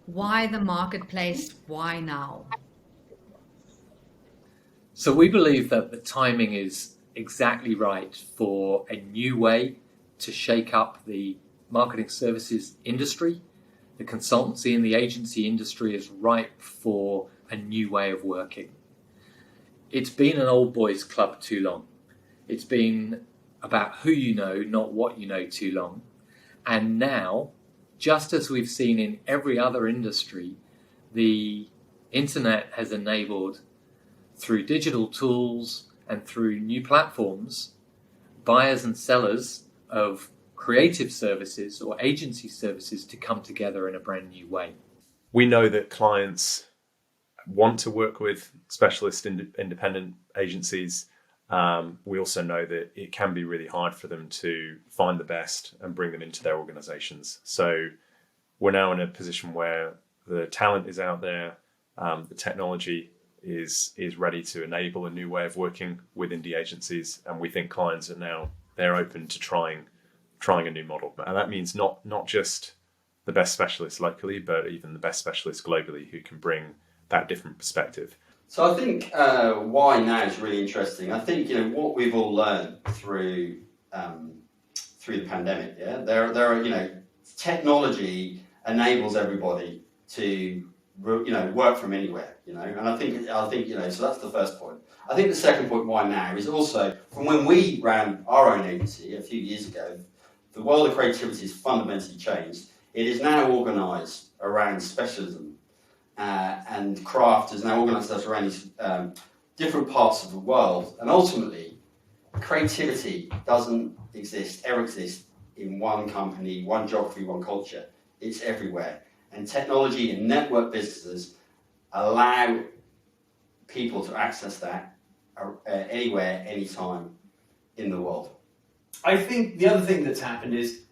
Why the marketplace? Why now? So we believe that the timing is exactly right for a new way to shake up the marketing services industry. The consultancy and the agency industry is ripe for a new way of working. It's been an old boys club too long. It's been about who you know, not what you know too long. And now, just as we've seen in every other industry, the internet has enabled, through digital tools and through new platforms, buyers and sellers of creative services or agency services to come together in a brand new way. We know that clients want to work with specialist independent agencies. We also know that it can be really hard for them to find the best and bring them into their organizations. So we're now in a position where the talent is out there, the technology is ready to enable a new way of working with indie agencies, and we think clients are now they're open to trying a new model, and that means not just the best specialists locally, but even the best specialists globally who can bring that different perspective. So I think why now is really interesting. I think what we've all learned through the pandemic. Yeah, there are technology enables everybody to work from anywhere. And I think so that's the first point. I think the second point, why now, is also from when we ran our own agency a few years ago. The world of creativity has fundamentally changed. It is now organised around specialism, and craft is now organised around these different parts of the world. And ultimately, creativity doesn't ever exist in one company, one geography, one culture. It's everywhere. And technology and network businesses allow people to access that anywhere, anytime in the world. I think the other thing that's happened is,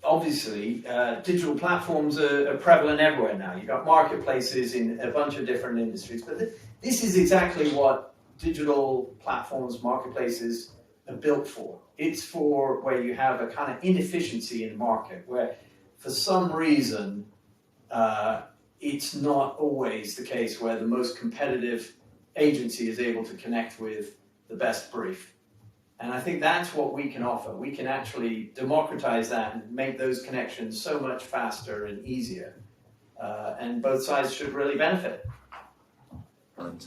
obviously, digital platforms are prevalent everywhere now. You've got marketplaces in a bunch of different industries, but this is exactly what digital platforms, marketplaces are built for. It's for where you have a kind of inefficiency in the market, where for some reason, it's not always the case where the most competitive agency is able to connect with the best brief. And I think that's what we can offer. We can actually democratize that and make those connections so much faster and easier. And both sides should really benefit.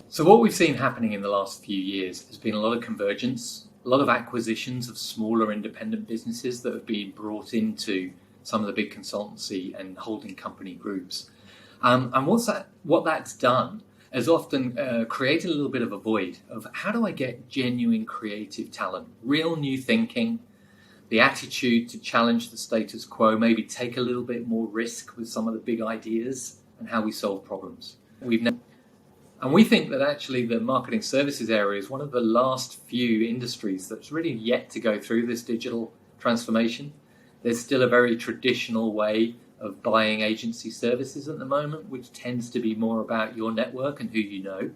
So what we've seen happening in the last few years has been a lot of convergence, a lot of acquisitions of smaller independent businesses that have been brought into some of the big consultancy and holding company groups. And what that's done has often created a little bit of a void of how do I get genuine creative talent, real new thinking, the attitude to challenge the status quo, maybe take a little bit more risk with some of the big ideas and how we solve problems. And we think that actually the marketing services area is one of the last few industries that's really yet to go through this digital transformation. There's still a very traditional way of buying agency services at the moment, which tends to be more about your network and who you know.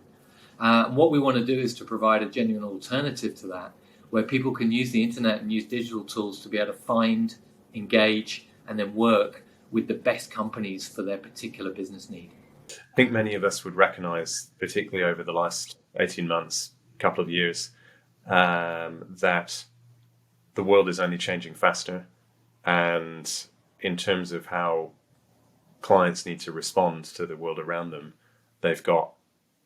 And what we want to do is to provide a genuine alternative to that, where people can use the internet and use digital tools to be able to find, engage, and then work with the best companies for their particular business need. I think many of us would recognize, particularly over the last 18 months, couple of years, that the world is only changing faster. And in terms of how clients need to respond to the world around them, they've got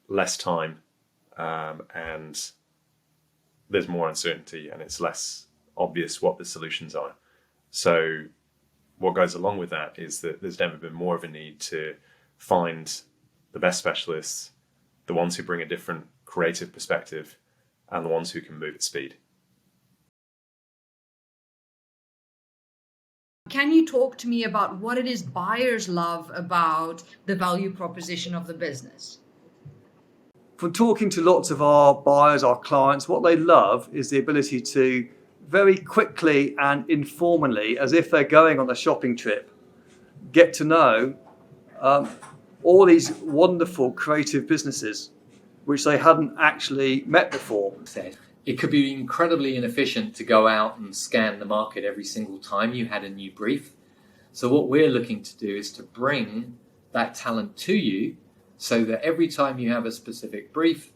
less time, and there's more uncertainty, and it's less obvious what the solutions are. So what goes along with that is that there's never been more of a need to find the best specialists, the ones who bring a different creative perspective, and the ones who can move at speed. Can you talk to me about what it is buyers love about the value proposition of the business? From talking to lots of our buyers, our clients, what they love is the ability to very quickly and informally, as if they're going on a shopping trip, get to know all these wonderful creative businesses which they hadn't actually met before. It could be incredibly inefficient to go out and scan the market every single time you had a new brief. So what we're looking to do is to bring that talent to you so that every time you have a specific brief,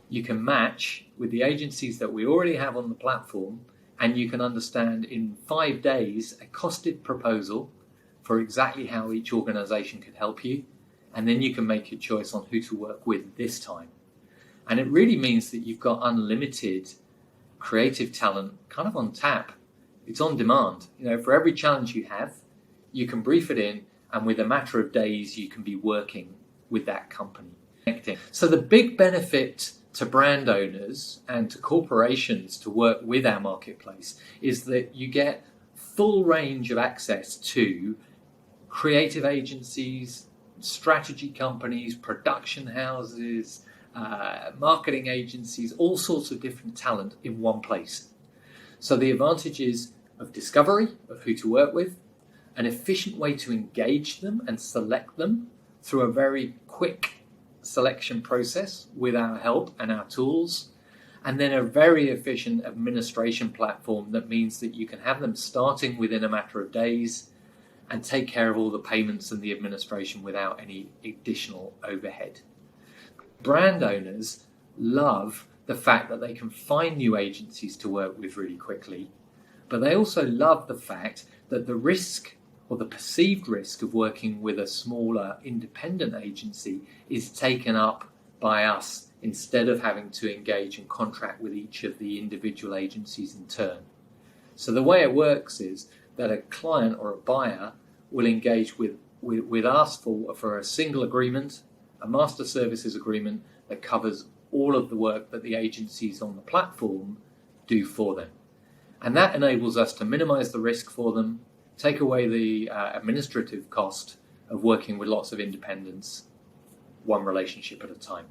you can match with the agencies that we already have on the platform, and you can understand in 5 days a costed proposal for exactly how each organization could help you. And then you can make your choice on who to work with this time. And it really means that you've got unlimited creative talent kind of on tap. It's on demand. For every challenge you have, you can brief it in, and with a matter of days, you can be working with that company. So the big benefit to brand owners and to corporations to work with our marketplace is that you get full range of access to creative agencies, strategy companies, production houses, marketing agencies, all sorts of different talent in one place. So the advantages of discovery of who to work with, an efficient way to engage them and select them through a very quick selection process with our help and our tools, and then a very efficient administration platform that means that you can have them starting within a matter of days and take care of all the payments and the administration without any additional overhead. Brand owners love the fact that they can find new agencies to work with really quickly, but they also love the fact that the risk or the perceived risk of working with a smaller independent agency is taken up by us instead of having to engage and contract with each of the individual agencies in turn. So the way it works is that a client or a buyer will engage with us for a single agreement, a master services agreement that covers all of the work that the agencies on the platform do for them. And that enables us to minimize the risk for them, take away the administrative cost of working with lots of independents, one relationship at a time.